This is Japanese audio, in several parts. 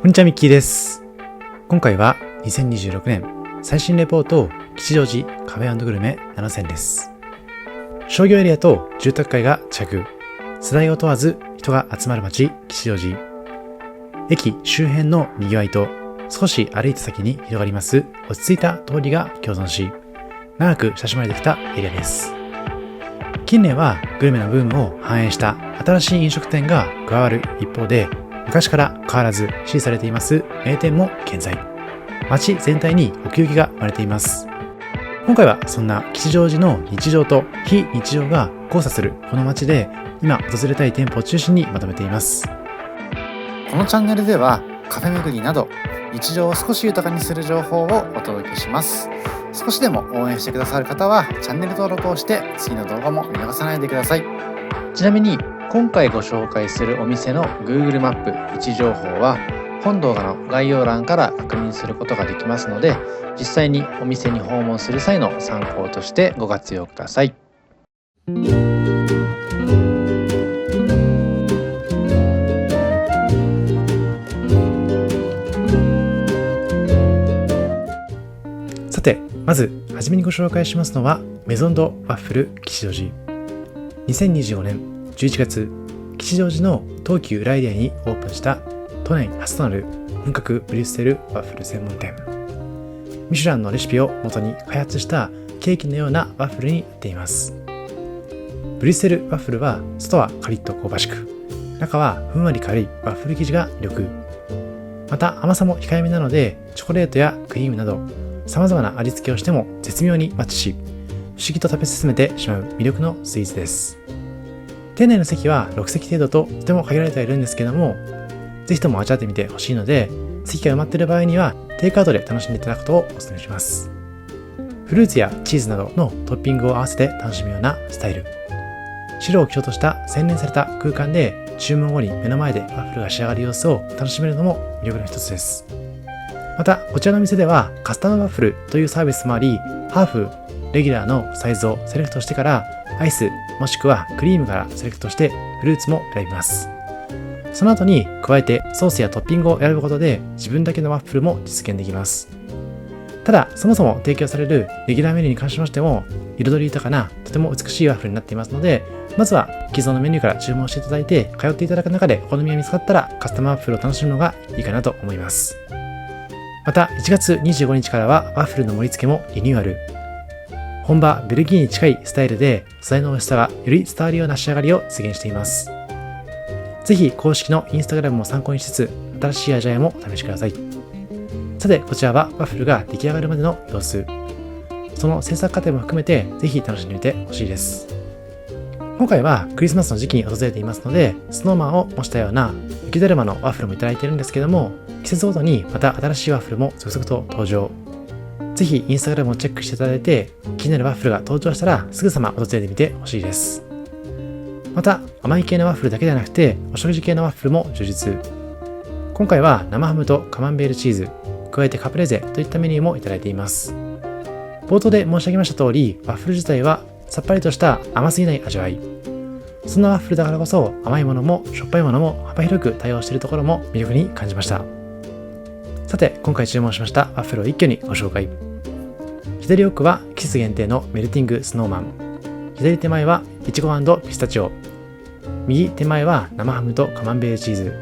こんにちは、ミッキーです。今回は2026年最新レポート吉祥寺カフェ&グルメ7選です。商業エリアと住宅街が近く、世代を問わず人が集まる街吉祥寺。駅周辺の賑わいと少し歩いた先に広がります落ち着いた通りが共存し、長く親しまれてきたエリアです。近年はグルメのブームを反映した新しい飲食店が加わる一方で、昔から変わらず支持されています名店も健在。街全体に奥行きが生まれています。今回はそんな吉祥寺の日常と非日常が交差するこの街で、今訪れたい店舗を中心にまとめています。このチャンネルではカフェ巡りなど日常を少し豊かにする情報をお届けします。少しでも応援してくださる方はチャンネル登録をして次の動画も見逃さないでください。ちなみに今回ご紹介するお店の Google マップ位置情報は本動画の概要欄から確認することができますので、実際にお店に訪問する際の参考としてご活用ください。さて、まずはじめにご紹介しますのはメゾンドワッフル吉祥寺。2025年11月、吉祥寺の東急裏エリアにオープンした都内初となる本格ブリュッセルワッフル専門店。ミシュランのレシピを元に開発したケーキのようなワッフルになっています。ブリュッセルワッフルは外はカリッと香ばしく、中はふんわり軽いワッフル生地が魅力。また甘さも控えめなので、チョコレートやクリームなど様々な味付けをしても絶妙にマッチし、不思議と食べ進めてしまう魅力のスイーツです。店内の席は6席程度ととても限られてはいるんですけども、ぜひとも味わってみてほしいので、席が埋まっている場合にはテイクアウトで楽しんでいただくことをお勧めします。フルーツやチーズなどのトッピングを合わせて楽しむようなスタイル。白を基調とした洗練された空間で注文後に目の前でワッフルが仕上がる様子を楽しめるのも魅力の一つです。またこちらの店ではカスタムワッフルというサービスもあり、ハーフ、レギュラーのサイズをセレクトしてからアイスもしくはクリームからセレクトしてフルーツも選びます。その後に加えてソースやトッピングを選ぶことで自分だけのワッフルも実現できます。ただそもそも提供されるレギュラーメニューに関しましても彩り豊かなとても美しいワッフルになっていますので、まずは既存のメニューから注文していただいて通っていただく中でお好みが見つかったらカスタムワッフルを楽しむのがいいかなと思います。また1月25日からはワッフルの盛り付けもリニューアル。本場ベルギーに近いスタイルで素材の美味しさがより伝わるような仕上がりを実現しています。ぜひ公式のインスタグラムも参考にしつつ新しい味わいもお試しください。さてこちらはワッフルが出来上がるまでの様子、その制作過程も含めてぜひ楽しんでみてほしいです。今回はクリスマスの時期に訪れていますので、スノーマンを模したような雪だるまのワッフルもいただいているんですけども、季節ごとにまた新しいワッフルも続々と登場。ぜひインスタグラムをチェックしていただいて、気になるワッフルが登場したらすぐさま訪れてみてほしいです。また甘い系のワッフルだけではなくてお食事系のワッフルも充実。今回は生ハムとカマンベールチーズ、加えてカプレーゼといったメニューもいただいています。冒頭で申し上げました通り、ワッフル自体はさっぱりとした甘すぎない味わい。そんなワッフルだからこそ甘いものもしょっぱいものも幅広く対応しているところも魅力に感じました。さて今回注文しましたワッフルを一挙にご紹介。左奥は季節限定のメルティングスノーマン、左手前はイチゴ&ピスタチオ、右手前は生ハムとカマンベールチーズ、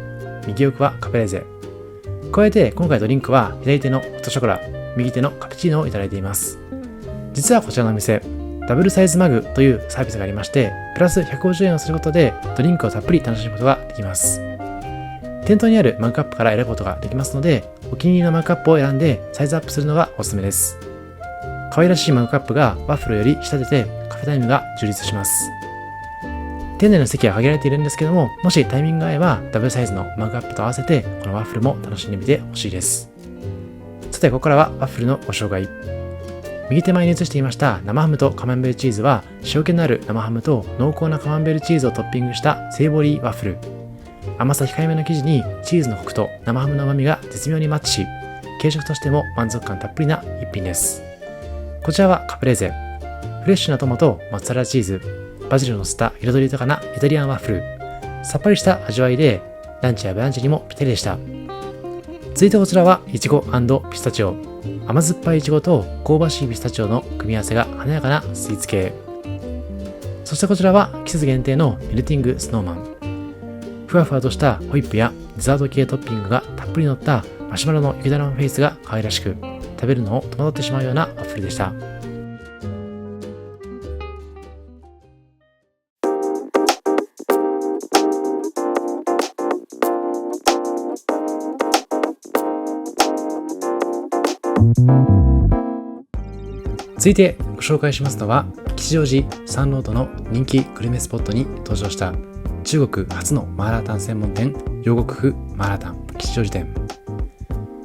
右奥はカプレーゼ。加えて今回ドリンクは左手のホットショコラ、右手のカプチーノをいただいています。実はこちらのお店ダブルサイズマグというサービスがありまして、プラス150円をすることでドリンクをたっぷり楽しむことができます。店頭にあるマグカップから選ぶことができますので、お気に入りのマグカップを選んでサイズアップするのがおすすめです。可愛らしいマグカップがワッフルより仕立ててカフェタイムが充実します。店内の席は限られているんですけども、もしタイミングが合えばダブルサイズのマグカップと合わせてこのワッフルも楽しんでみてほしいです。さてここからはワッフルのご紹介。右手前に移していました生ハムとカマンベールチーズは塩気のある生ハムと濃厚なカマンベールチーズをトッピングしたセイボリーワッフル。甘さ控えめの生地にチーズのコクと生ハムの旨味が絶妙にマッチし、軽食としても満足感たっぷりな一品です。こちらはカプレーゼ。フレッシュなトマト、モッツァレラチーズ、バジルを乗せた彩り豊かなイタリアンワッフル。さっぱりした味わいでランチやブランチにもぴったりでした。続いてこちらは、いちご&ピスタチオ。甘酸っぱいいちごと香ばしいピスタチオの組み合わせが華やかなスイーツ系。そしてこちらは季節限定のメルティングスノーマン。ふわふわとしたホイップやデザート系トッピングがたっぷり乗ったマシュマロの雪だるまフェイスが可愛らしく、食べるのを戸惑ってしまうようなワッフルでした。続いてご紹介しますのは、吉祥寺サンロードの人気グルメスポットに登場した中国初のマーラータン専門店、陽国府マーラータン吉祥寺店。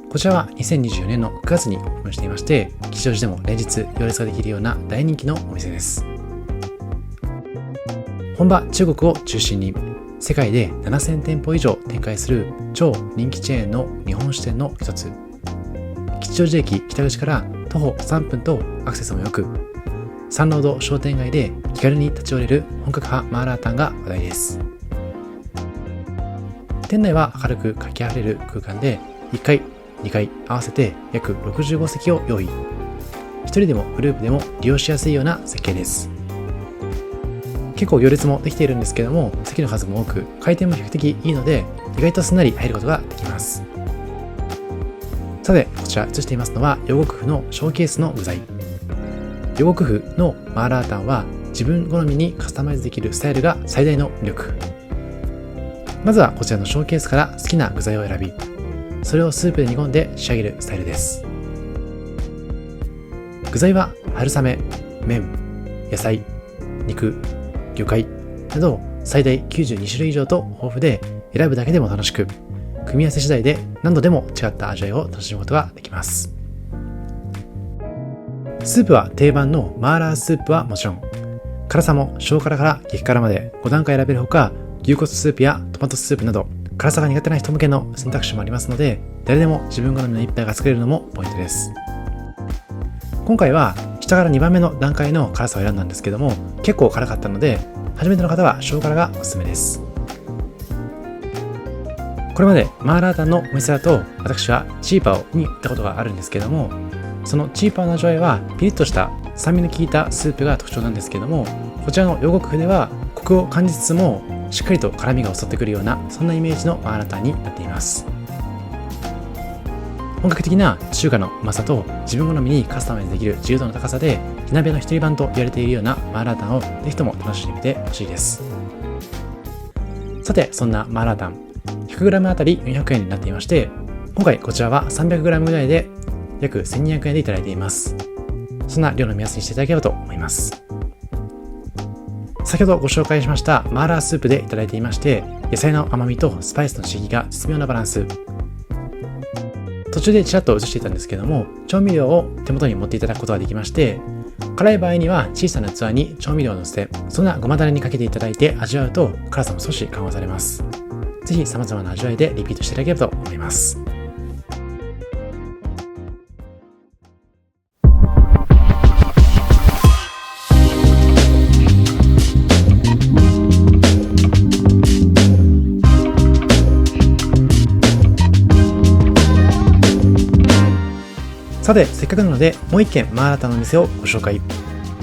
こちらは2024年の9月にオープンしていまして、吉祥寺でも連日行列ができるような大人気のお店です。本場中国を中心に世界で7000店舗以上展開する超人気チェーンの日本支店の一つ。吉祥寺駅北口から徒歩3分とアクセスも良く、サンロード商店街で気軽に立ち寄れる本格派マーラータンが話題です。店内は明るく活気あふれる空間で、1階、2階合わせて約65席を用意。1人でもグループでも利用しやすいような設計です。結構行列もできているんですけども、席の数も多く、回転も比較的いいので、意外とすんなり入ることができます。さて、こちら映していますのは、陽国府のショーケースの具材。陽国府のマーラータンは自分好みにカスタマイズできるスタイルが最大の魅力。まずはこちらのショーケースから好きな具材を選び、それをスープで煮込んで仕上げるスタイルです。具材は春雨、麺、野菜、肉、魚介など最大92種類以上と豊富で、選ぶだけでも楽しく、組み合わせ次第で何度でも違った味わいを楽しむことができます。スープは定番のマーラースープはもちろん、辛さも小辛から激辛まで5段階選べるほか、牛骨スープやトマトスープなど辛さが苦手な人向けの選択肢もありますので、誰でも自分好みの一杯が作れるのもポイントです。今回は下から2番目の段階の辛さを選んだんですけども、結構辛かったので、初めての方は小辛がおすすめです。これまでマーラータンのお店だと、私はチーパオに行ったことがあるんですけども、そのチーパオの味わいはピリッとした酸味の効いたスープが特徴なんですけども、こちらの陽国府ではコクを感じつつもしっかりと辛みが襲ってくるような、そんなイメージのマーラータンになっています。本格的な中華のうまさと自分好みにカスタマイズできる自由度の高さで、火鍋の一人版と言われているようなマーラータンをぜひとも楽しんでみてほしいです。さて、そんなマーラータン 100g あたり400円になっていまして、今回こちらは 300g ぐらいで約1200円でいただいています。そんな量の目安にしていただければと思います。先ほどご紹介しましたマーラースープでいただいていまして、野菜の甘みとスパイスの刺激が絶妙なバランス。途中でちらっと映していたんですけども、調味料を手元に持っていただくことができまして、辛い場合には小さな器に調味料を乗せて、そんなごまだれにかけていただいて味わうと辛さも少し緩和されます。ぜひ様々な味わいでリピートしていただければと思います。さて、せっかくなのでもう一軒マーラータンのお店をご紹介。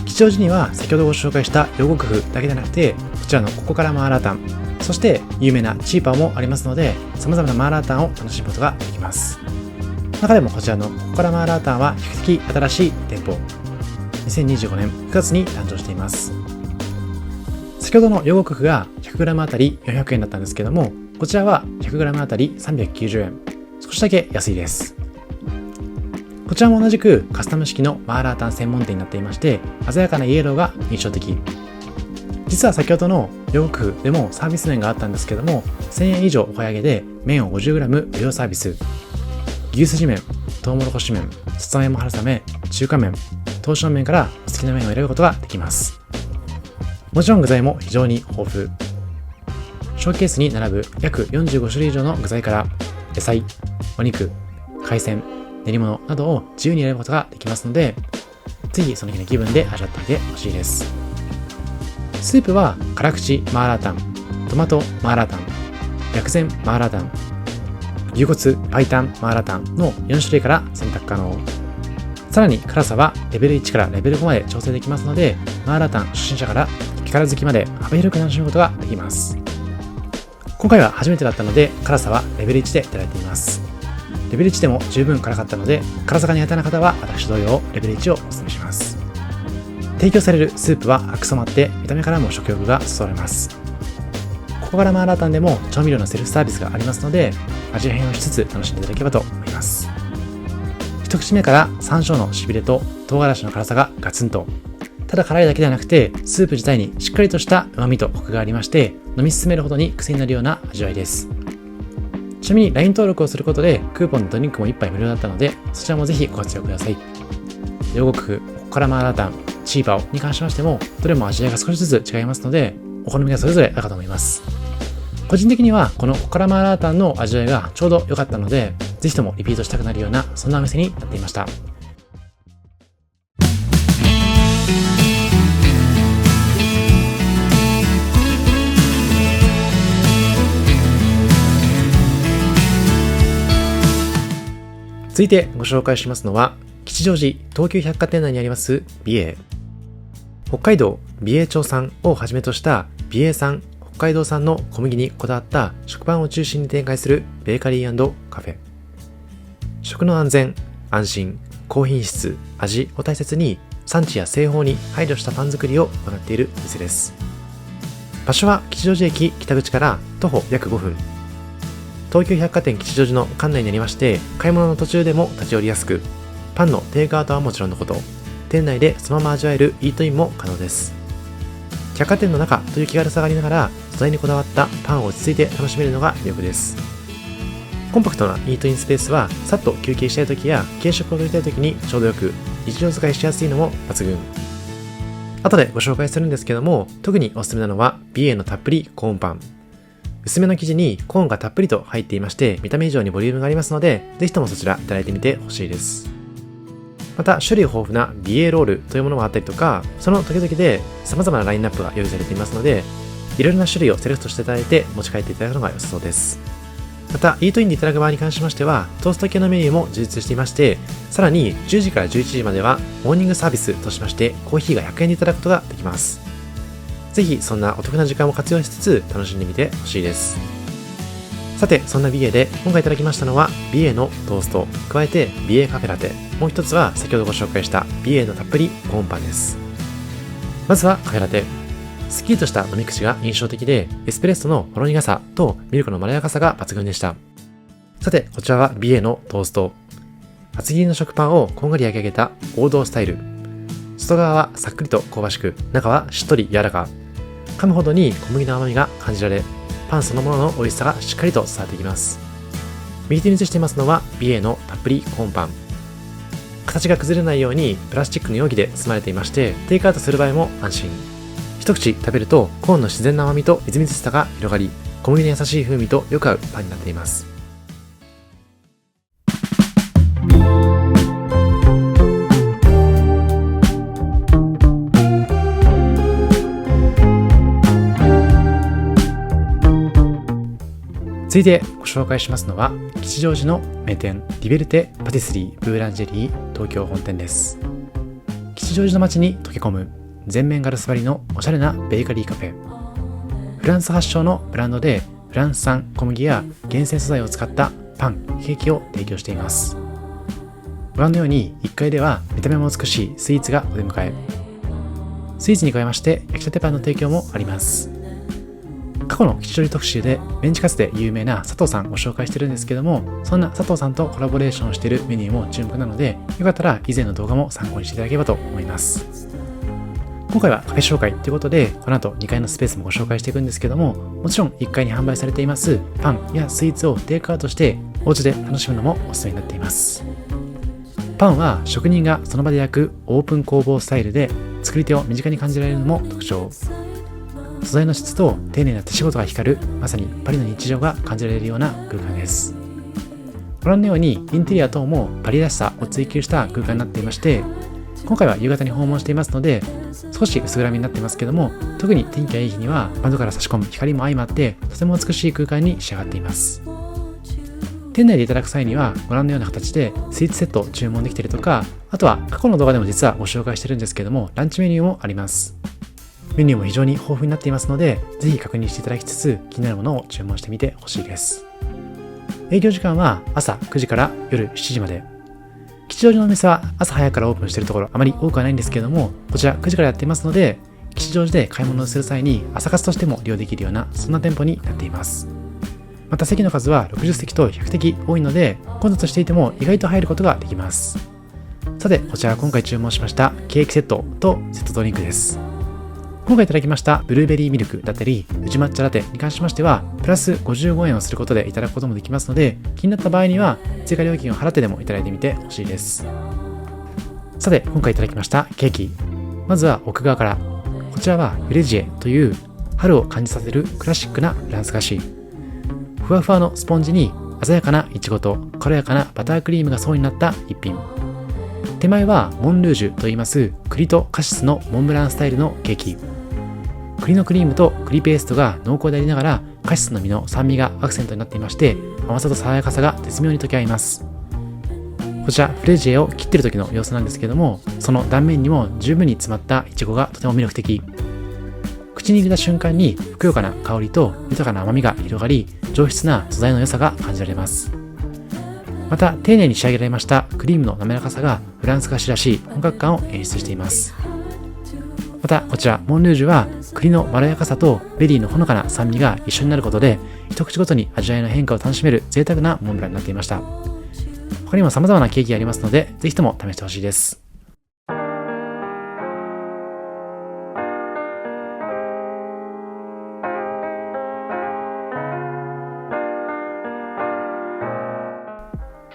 吉祥寺には先ほどご紹介した陽国府だけでなくて、こちらのここからマーラータン、そして有名なチーパーもありますので、様々なマーラータンを楽しむことができます。中でもこちらのここからマーラータンは比較的新しい店舗。2025年9月に誕生しています。先ほどの陽国府が 100g あたり400円だったんですけども、こちらは 100g あたり390円。少しだけ安いです。こちらも同じくカスタム式のマーラータン専門店になっていまして、鮮やかなイエローが印象的。実は先ほどの陽国府でもサービス面があったんですけども、1000円以上お買い上げで麺を 50g 無料サービス。牛すじ麺、トウモロコシ麺、さつまいも春雨、中華麺、刀削麺からお好きな麺を選ぶことができます。もちろん具材も非常に豊富。ショーケースに並ぶ約45種類以上の具材から野菜、お肉、海鮮、練り物などを自由に選ぶことができますので、ぜひその日の気分で味わってみてほしいです。スープは辛口マーラータン、トマトマーラータン、薬膳マーラータン、牛骨、白湯、マーラタンの4種類から選択可能。さらに辛さはレベル1からレベル5まで調整できますので、マーラタン初心者から激辛好きまで幅広く楽しむことができます。今回は初めてだったので、辛さはレベル1でいただいています。レベル1でも十分辛かったので、辛さが苦手な方は私同様レベル1をお勧めします。提供されるスープは赤く染まって見た目からも食欲がそそられます。ここからマーラータンでも調味料のセルフサービスがありますので、味変をしつつ楽しんでいただければと思います。一口目から山椒のしびれと唐辛子の辛さがガツンと。ただ辛いだけではなくて、スープ自体にしっかりとした旨味とコクがありまして、飲み進めるほどに癖になるような味わいです。ちなみに LINE 登録をすることでクーポンのドリンクも1杯無料だったので、そちらもぜひご活用ください。両国風、ここからマーラータン、チーバオに関しましても、どれも味わいが少しずつ違いますので、お好みがそれぞれあるかと思います。個人的にはこのコカラマーラータンの味わいがちょうど良かったので、ぜひともリピートしたくなるようなそんなお店になっていました。続いてご紹介しますのは、吉祥寺東急百貨店内にあります美瑛。北海道美瑛町産をはじめとした美瑛産北海道産の小麦にこだわった食パンを中心に展開するベーカリー&カフェ。食の安全、安心、高品質、味を大切に産地や製法に配慮したパン作りを行っている店です。場所は吉祥寺駅北口から徒歩約5分。東急百貨店吉祥寺の館内にありまして、買い物の途中でも立ち寄りやすく、パンのテイクアウトはもちろんのこと、店内でそのまま味わえるイートインも可能です。百貨店の中という気軽さがありながら、素材にこだわったパンを落ち着いて楽しめるのが魅力です。コンパクトなイートインスペースは、さっと休憩したい時や軽食を取りたい時にちょうどよく、日常使いしやすいのも抜群。後でご紹介するんですけども、特におすすめなのは美瑛のたっぷりコーンパン。薄めの生地にコーンがたっぷりと入っていまして、見た目以上にボリュームがありますので、ぜひともそちらいただいてみてほしいです。また種類豊富な美瑛ロールというものもあったりとか、その時々で様々なラインナップが用意されていますので、いろいろな種類をセレクトしていただいて持ち帰っていただくのが良さそうです。またイートインでいただく場合に関しましては、トースト系のメニューも充実していまして、さらに10時から11時まではモーニングサービスとしまして、コーヒーが100円でいただくことができます。ぜひそんなお得な時間を活用しつつ楽しんでみてほしいです。さて、そんな美瑛で今回いただきましたのは美瑛のトースト、加えて美瑛カフェラテ、もう一つは先ほどご紹介した美瑛のたっぷりコーンパンです。まずはカフェラテ。すっきりとした飲み口が印象的で、エスプレッソのほろ苦さとミルクのまろやかさが抜群でした。さて、こちらは美瑛のトースト。厚切りの食パンをこんがり焼き上げた王道スタイル。外側はさっくりと香ばしく、中はしっとり柔らか。噛むほどに小麦の甘みが感じられ、パンそのものの美味しさがしっかりと伝わってきます。右手に映していますのは美瑛のたっぷりコーンパン。形が崩れないようにプラスチックの容器で包まれていまして、テイクアウトする場合も安心。一口食べるとコーンの自然な甘みとみずみずしさが広がり、小麦の優しい風味とよく合うパンになっています。続いてご紹介しますのは、吉祥寺の名店リベルテパティスリーブーランジェリー東京本店です。吉祥寺の街に溶け込む全面ガラス張りのおしゃれなベーカリーカフェ。フランス発祥のブランドで、フランス産小麦や厳選素材を使ったパン、ケーキを提供しています。ご覧のように1階では見た目も美しいスイーツがお出迎え。スイーツに加えまして焼きたてパンの提供もあります。過去の吉祥寺特集でメンチカツで有名な佐藤さんを紹介してるんですけども、そんな佐藤さんとコラボレーションをしているメニューも注目なので、よかったら以前の動画も参考にしていただければと思います。今回はカフェ紹介ということで、この後2階のスペースもご紹介していくんですけども、もちろん1階に販売されていますパンやスイーツをテイクアウトしてお家で楽しむのもおすすめになっています。パンは職人がその場で焼くオープン工房スタイルで、作り手を身近に感じられるのも特徴。素材の質と丁寧な手仕事が光る、まさにパリの日常が感じられるような空間です。ご覧のようにインテリア等もパリらしさを追求した空間になっていまして、今回は夕方に訪問していますので少し薄暗めになっていますけども、特に天気がいい日には窓から差し込む光も相まってとても美しい空間に仕上がっています。店内でいただく際にはご覧のような形でスイーツセットを注文できたりとか、あとは過去の動画でも実はご紹介してるんですけども、ランチメニューもあります。メニューも非常に豊富になっていますので、ぜひ確認していただきつつ気になるものを注文してみてほしいです。営業時間は朝9時から夜7時まで。吉祥寺のお店は朝早くからオープンしているところあまり多くはないんですけれども、こちら9時からやっていますので、吉祥寺で買い物をする際に朝活としても利用できるようなそんな店舗になっています。また席の数は60席と比較的多いので、混雑していても意外と入ることができます。さて、こちら今回注文しましたケーキセットとセットドリンクです。今回いただきましたブルーベリーミルクだったり宇治抹茶ラテに関しましてはプラス55円をすることでいただくこともできますので、気になった場合には追加料金を払ってでもいただいてみてほしいです。さて、今回いただきましたケーキ、まずは奥側から。こちらはフレジエという春を感じさせるクラシックなフランス菓子。ふわふわのスポンジに鮮やかなイチゴと軽やかなバタークリームが層になった一品。手前はモンルージュといいます栗とカシスのモンブランスタイルのケーキ。栗のクリームと栗ペーストが濃厚でありながらカシスの実の酸味がアクセントになっていまして、甘さと爽やかさが絶妙に溶け合います。こちらフレジエを切っている時の様子なんですけども、その断面にも十分に詰まったイチゴがとても魅力的。口に入れた瞬間にふくよかな香りと豊かな甘みが広がり、上質な素材の良さが感じられます。また丁寧に仕上げられましたクリームの滑らかさがフランス菓子らしい本格感を演出しています。またこちらモンルージュは栗のまろやかさとベリーのほのかな酸味が一緒になることで、一口ごとに味わいの変化を楽しめる贅沢なモンブランになっていました。他にも様々なケーキがありますので、ぜひとも試してほしいです。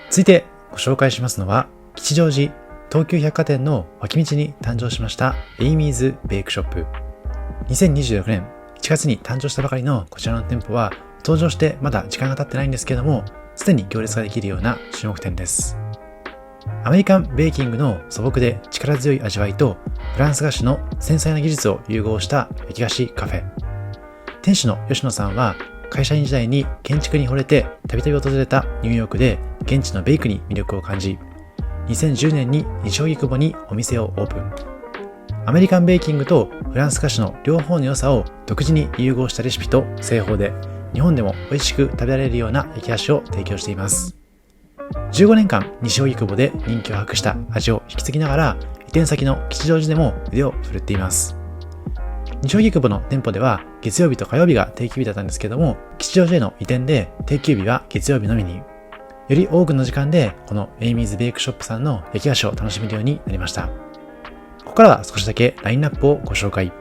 続いてご紹介しますのは、吉祥寺東急百貨店の脇道に誕生しましたエイミーズベークショップ。2026年1月に誕生したばかりのこちらの店舗は、登場してまだ時間が経ってないんですけども、すでに行列ができるような注目店です。アメリカンベーキングの素朴で力強い味わいとフランス菓子の繊細な技術を融合した焼き菓子カフェ。店主の吉野さんは会社員時代に建築に惚れてたびたび訪れたニューヨークで現地のベイクに魅力を感じ、2010年に西荻窪にお店をオープン。アメリカンベーキングとフランス菓子の両方の良さを独自に融合したレシピと製法で、日本でも美味しく食べられるような焼き菓子を提供しています。15年間西荻窪で人気を博した味を引き継ぎながら、移転先の吉祥寺でも腕を振るっています。西荻窪の店舗では月曜日と火曜日が定休日だったんですけども、吉祥寺への移転で定休日は月曜日のみに、より多くの時間でこのエイミーズベークショップさんの焼き菓子を楽しめるようになりました。ここからは少しだけラインナップをご紹介。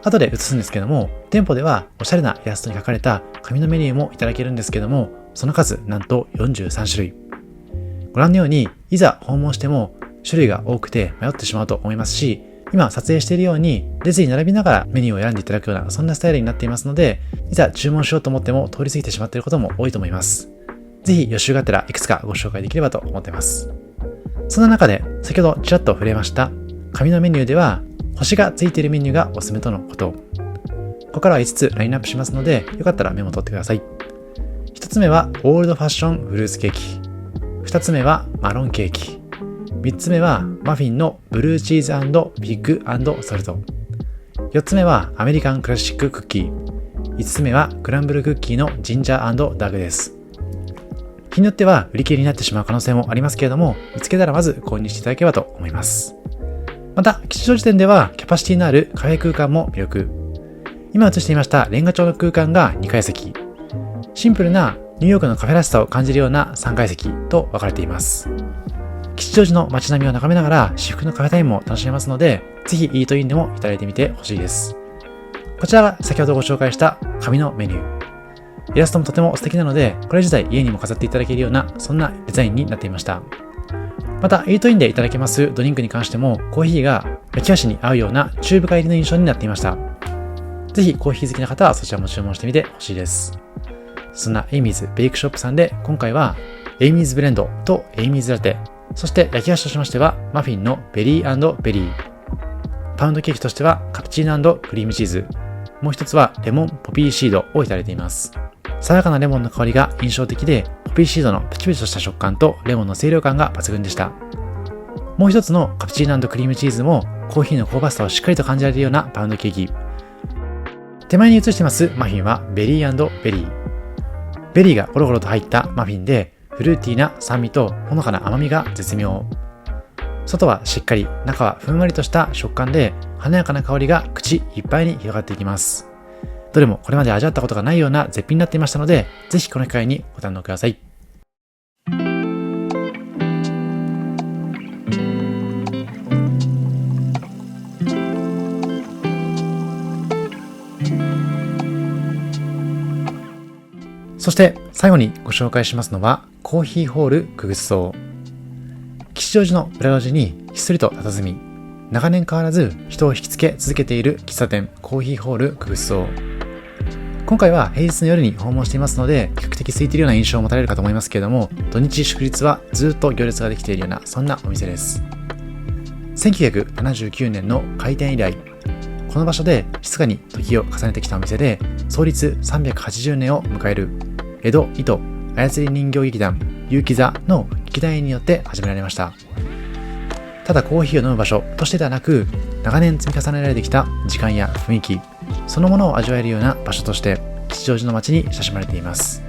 後で映すんですけども、店舗ではおしゃれなイラストに書かれた紙のメニューもいただけるんですけども、その数なんと43種類。ご覧のように、いざ訪問しても種類が多くて迷ってしまうと思いますし、今撮影しているように列に並びながらメニューを選んでいただくようなそんなスタイルになっていますので、いざ注文しようと思っても通り過ぎてしまっていることも多いと思います。ぜひ予習があったらいくつかご紹介できればと思っています。そんな中で先ほどちらっと触れました紙のメニューでは星がついているメニューがおすすめとのこと。ここからは5つラインナップしますので、よかったらメモを取ってください。1つ目はオールドファッションフルーツケーキ。2つ目はマロンケーキ。3つ目はマフィンのブルーチーズ&ピッグ&ソルト。4つ目はアメリカンクラシッククッキー。5つ目はクランブルクッキーのジンジャー&ダーグです。日によっては売り切れになってしまう可能性もありますけれども、見つけたらまず購入していただければと思います。また吉祥寺店ではキャパシティのあるカフェ空間も魅力。今映していましたレンガ調の空間が2階席、シンプルなニューヨークのカフェらしさを感じるような3階席と分かれています。吉祥寺の街並みを眺めながら至福のカフェタイムも楽しめますので、ぜひイートインでもいただいてみてほしいです。こちらが先ほどご紹介した紙のメニュー。イラストもとても素敵なので、これ自体家にも飾っていただけるようなそんなデザインになっていました。またイートインでいただけますドリンクに関しても、コーヒーが焼き菓子に合うような中深入りの印象になっていました。ぜひコーヒー好きな方はそちらも注文してみてほしいです。そんなエイミーズベイクショップさんで今回はエイミーズブレンドとエイミーズラテ、そして焼き菓子としましてはマフィンのベリー&ベリー、パウンドケーキとしてはカプチーノ&クリームチーズ、もう一つはレモンポピーシードをいただいています。爽やかなレモンの香りが印象的で、ポピーシードのプチプチとした食感とレモンの清涼感が抜群でした。もう一つのカプチーノ&クリームチーズもコーヒーの香ばしさをしっかりと感じられるようなパウンドケーキ。手前に映してますマフィンはベリー&ベリー。ベリーがゴロゴロと入ったマフィンで、フルーティーな酸味とほのかな甘みが絶妙。外はしっかり、中はふんわりとした食感で、華やかな香りが口いっぱいに広がっていきます。どれもこれまで味わったことがないような絶品になっていましたので、ぜひこの機会にご堪能ください。そして最後にご紹介しますのはコーヒーホールクグスソー。吉祥寺の裏路地にひっそりと佇み、長年変わらず人を引きつけ続けている喫茶店コーヒーホールクグスソー。今回は平日の夜に訪問していますので、比較的空いているような印象を持たれるかと思いますけれども、土日祝日はずっと行列ができているようなそんなお店です。1979年の開店以来、この場所で静かに時を重ねてきたお店で、創立380年を迎える江戸糸操り人形劇団結城座の劇団員によって始められました。ただコーヒーを飲む場所としてではなく、長年積み重ねられてきた時間や雰囲気そのものを味わえるような場所として吉祥寺の街に親しまれています。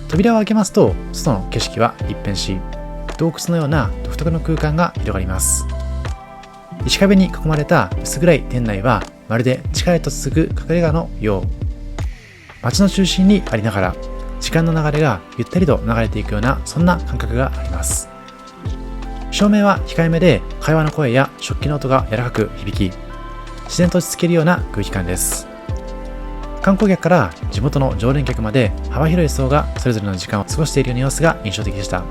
扉を開けますと外の景色は一変し、洞窟のような独特の空間が広がります。石壁に囲まれた薄暗い店内はまるで地下へと続く隠れ家のよう。街の中心にありながら時間の流れがゆったりと流れていくようなそんな感覚があります。照明は控えめで会話の声や食器の音が柔らかく響き、自然と落ち着けるような空気感です。観光客から地元の常連客まで幅広い層がそれぞれの時間を過ごしているような様子が印象的でした。こ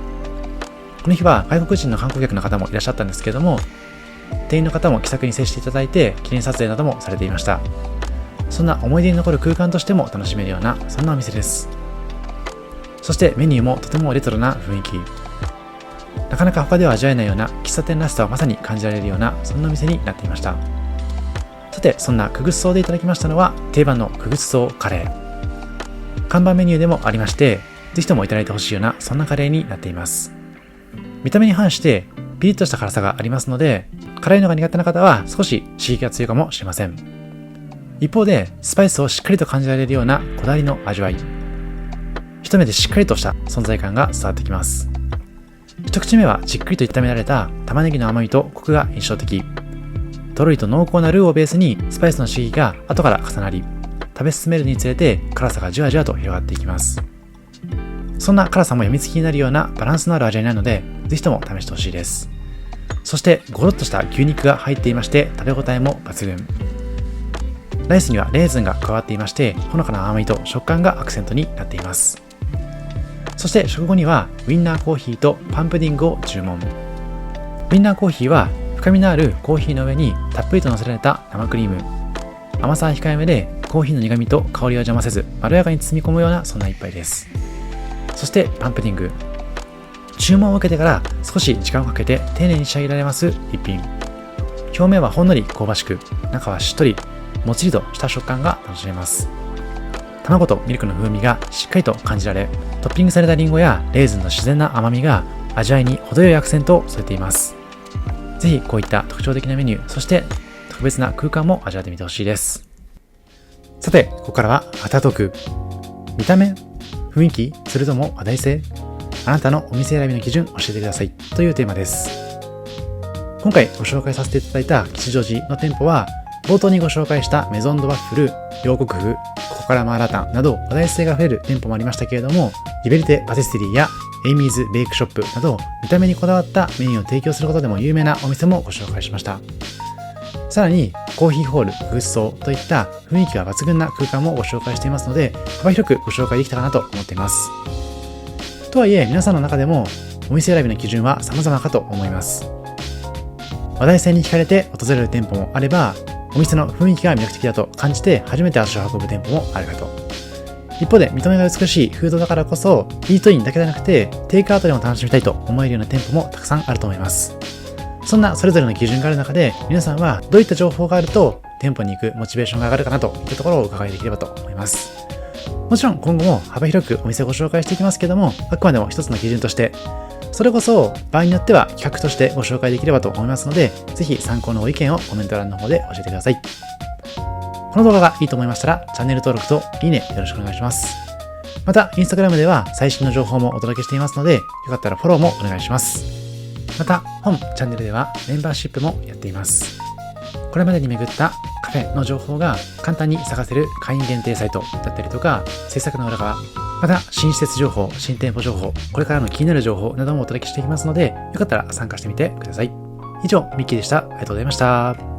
の日は外国人の観光客の方もいらっしゃったんですけれども、店員の方も気さくに接していただいて記念撮影などもされていました。そんな思い出に残る空間としても楽しめるようなそんなお店です。そしてメニューもとてもレトロな雰囲気、なかなか他では味わえないような喫茶店らしさをまさに感じられるようなそんなお店になっていました。さて、そんなクグスソーでいただきましたのは定番のクグスソーカレー。看板メニューでもありまして、ぜひともいただいてほしいようなそんなカレーになっています。見た目に反してピリッとした辛さがありますので、辛いのが苦手な方は少し刺激が強いかもしれません。一方でスパイスをしっかりと感じられるようなこだわりの味わい、一目でしっかりとした存在感が伝わってきます。一口目はじっくりと炒められた玉ねぎの甘みとコクが印象的。とろりと濃厚なルーをベースにスパイスの刺激が後から重なり、食べ進めるにつれて辛さがじわじわと広がっていきます。そんな辛さも病みつきになるようなバランスのある味になるので、ぜひとも試してほしいです。そしてゴロッとした牛肉が入っていまして、食べ応えも抜群。ライスにはレーズンが加わっていまして、ほのかな甘みと食感がアクセントになっています。そして食後にはウインナーコーヒーとパンプディングを注文。ウインナーコーヒーは深みのあるコーヒーの上にたっぷりと乗せられた生クリーム。甘さは控えめでコーヒーの苦みと香りを邪魔せず、まろやかに包み込むようなそんな一杯です。そしてパンプディング。注文を受けてから少し時間をかけて丁寧に仕上げられます一品。表面はほんのり香ばしく、中はしっとりもっちりとした食感が楽しめます。卵とミルクの風味がしっかりと感じられ、トッピングされたリンゴやレーズンの自然な甘みが味わいに程よいアクセントを添えています。ぜひこういった特徴的なメニュー、そして特別な空間も味わってみてほしいです。さて、ここからはアフタートーク。見た目、雰囲気、それとも話題性、あなたのお店選びの基準教えてくださいというテーマです。今回ご紹介させていただいた吉祥寺の店舗は、冒頭にご紹介したメゾンドワッフル、両国風、ここからマーラタンなど話題性が増える店舗もありましたけれども、リベリテパティステリーやエイミーズベイクショップなど見た目にこだわったメニューを提供することでも有名なお店もご紹介しました。さらにコーヒーホール、クグスソーといった雰囲気が抜群な空間もご紹介していますので、幅広くご紹介できたかなと思っています。とはいえ皆さんの中でもお店選びの基準は様々かと思います。話題性に惹かれて訪れる店舗もあれば、お店の雰囲気が魅力的だと感じて初めて足を運ぶ店舗もあるかと。一方で見た目が美しいフードだからこそイートインだけでなくてテイクアウトでも楽しみたいと思えるような店舗もたくさんあると思います。そんなそれぞれの基準がある中で、皆さんはどういった情報があると店舗に行くモチベーションが上がるかなといったところをお伺いできればと思います。もちろん今後も幅広くお店をご紹介していきますけども、あくまでも一つの基準として、それこそ場合によっては企画としてご紹介できればと思いますので、ぜひ参考のご意見をコメント欄の方で教えてください。この動画がいいと思いましたら、チャンネル登録といいねよろしくお願いします。また、インスタグラムでは最新の情報もお届けしていますので、よかったらフォローもお願いします。また、本チャンネルではメンバーシップもやっています。これまでに巡ったカフェの情報が簡単に探せる会員限定サイトだったりとか、制作の裏側、また新施設情報、新店舗情報、これからの気になる情報などもお届けしていきますので、よかったら参加してみてください。以上、ミッキーでした。ありがとうございました。